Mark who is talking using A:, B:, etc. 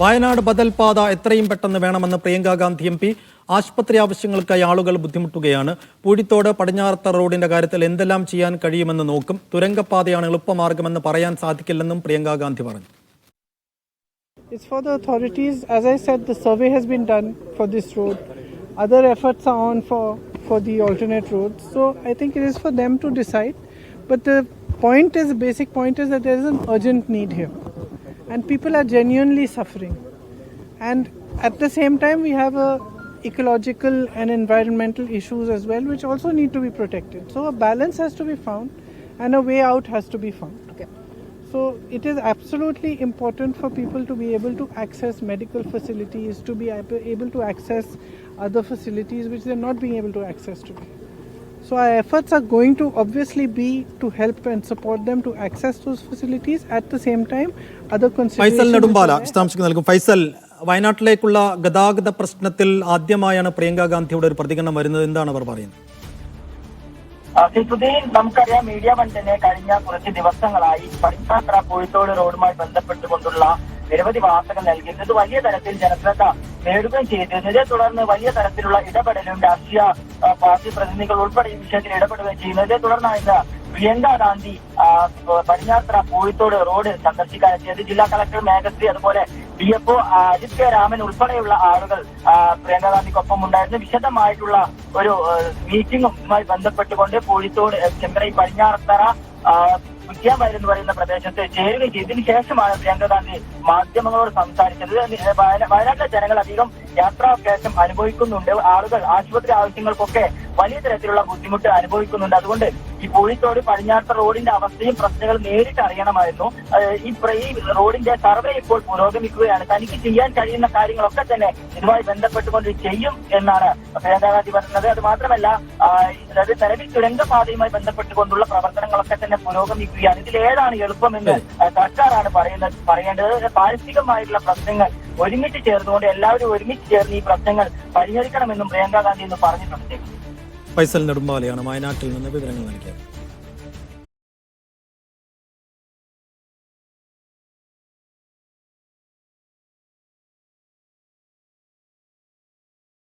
A: വയനാട് ബദൽ പാത എത്രയും പെട്ടെന്ന് വേണമെന്ന് പ്രിയങ്ക ഗാന്ധി എം പി. ആശുപത്രി ആവശ്യങ്ങൾക്കായി ആളുകൾ ബുദ്ധിമുട്ടുകയാണ്. പൂഴിത്തോട് പടിഞ്ഞാറത്തറ റോഡിന്റെ കാര്യത്തിൽ എന്തെല്ലാം ചെയ്യാൻ കഴിയുമെന്ന് നോക്കും. തുരങ്കപ്പാതയാണ് എളുപ്പമാർഗമെന്ന് പറയാൻ സാധിക്കില്ലെന്നും പ്രിയങ്ക ഗാന്ധി പറഞ്ഞു.
B: It's for the authorities. As I said, the survey has been done for this road. Other efforts are on for the alternate roads. So I think it is for them to decide. But the basic point is that there is an urgent need here. And people are genuinely suffering. And at the same time, we have ecological and environmental issues as well, which also need to be protected. So a balance has to be found and a way out has to be found. Okay. So it is absolutely important for people to be able to access medical facilities, to be able to access other facilities which they are not being able to access today. So our efforts are going to obviously be to help and support them to access those facilities. At the same time, other considerations.
A: Faisal Nedumbala വിശദാംശങ്ങൾ നൽകും. ഫൈസൽ, വയനാട്ടിലേക്കുള്ള ഗതാഗത പ്രശ്നത്തിൽ ആദ്യമായാണ് പ്രിയങ്ക ഗാന്ധിയുടെ ഒരു പ്രതികരണം വരുന്നത്. എന്താണ് അവർ പറയുന്നത്?
C: നമുക്കറിയാം, മീഡിയ വൺ തന്നെ കഴിഞ്ഞ കുറച്ച് ദിവസങ്ങളായി പടിഞ്ഞാറത്തറ പൂഴിത്തോട് റോഡുമായി ബന്ധപ്പെട്ടുകൊണ്ടുള്ള നിരവധി വാർത്തകൾ നൽകിയിരുന്നത് വലിയ തരത്തിൽ ജനശ്രദ്ധ നേടുകയും ചെയ്തിരുന്നു. ഇതേ തുടർന്ന് വലിയ തരത്തിലുള്ള ഇടപെടലും രാഷ്ട്രീയ പാർട്ടി പ്രതിനിധികൾ ഉൾപ്പെടെ ഈ വിഷയത്തിൽ ഇടപെടുകയും ചെയ്യുന്നു. ഇതേ തുടർന്നാണ് പ്രിയങ്ക ഗാന്ധി പടിഞ്ഞാറത്തറ പൂഴിത്തോട് റോഡ് സന്ദർശിക്കാനെത്തിയത്. ജില്ലാ കളക്ടർ മേഘശ്രീ, അതുപോലെ DFO അജിത് കെ രാമൻ ഉൾപ്പെടെയുള്ള ആളുകൾ പ്രിയങ്ക ഗാന്ധിക്കൊപ്പം ഉണ്ടായിരുന്നു. വിശദമായിട്ടുള്ള ഒരു മീറ്റിംഗുമായി ബന്ധപ്പെട്ടുകൊണ്ട് പൂഴിത്തോട് ചെമ്പറ പടിഞ്ഞാറത്തറ കുറ്റ്യാമ്പയൽ എന്ന് പറയുന്ന പ്രദേശത്ത് ചേരുകയും ചെയ്തതിനു ശേഷമാണ് പ്രിയങ്ക ഗാന്ധി മാധ്യമങ്ങളോട് സംസാരിച്ചത്. വയനാട്ടിലെ ജനങ്ങൾ അധികം യാത്രാക്ലേശം അനുഭവിക്കുന്നുണ്ട്. ആളുകൾ ആശുപത്രി ആവശ്യങ്ങൾക്കൊക്കെ വലിയ തരത്തിലുള്ള ബുദ്ധിമുട്ട് അനുഭവിക്കുന്നുണ്ട്. അതുകൊണ്ട് ഈ പൂഴിത്തോട് പടിഞ്ഞാറത്തറ റോഡിന്റെ അവസ്ഥയും പ്രശ്നങ്ങളും നേരിട്ട് അറിയണമായിരുന്നു. ഈ റോഡിന്റെ സർവേ ഇപ്പോൾ പുരോഗമിക്കുകയാണ്. തനിക്ക് ചെയ്യാൻ കഴിയുന്ന കാര്യങ്ങളൊക്കെ തന്നെ ഇതുമായി ബന്ധപ്പെട്ടുകൊണ്ട് ചെയ്യും എന്നാണ് പ്രിയങ്ക ഗാന്ധി പറഞ്ഞത്. അത് മാത്രമല്ല, അതായത് നിലവിൽ തുരങ്കപാതയുമായി ബന്ധപ്പെട്ടുകൊണ്ടുള്ള പ്രവർത്തനങ്ങളൊക്കെ തന്നെ പുരോഗമിക്കുകയാണ്. ഇതിലേതാണ് എളുപ്പമെന്ന് സർക്കാരാണ് പറയേണ്ടത്. പാരിസ്ഥിതികമായിട്ടുള്ള പ്രശ്നങ്ങൾ ഒരുമിച്ച് ചേർന്നുകൊണ്ട് എല്ലാവരും ഒരുമിച്ച് ചേർന്ന് ഈ പ്രശ്നങ്ങൾ പരിഹരിക്കണമെന്നും പ്രിയങ്ക ഗാന്ധി എന്ന് പറഞ്ഞിട്ടുണ്ട്.
A: ഫൈസൽ നെടുമ്പാലയാണ് വയനാട്ടിൽ നിന്ന് വിവരങ്ങൾ നൽകിയത്.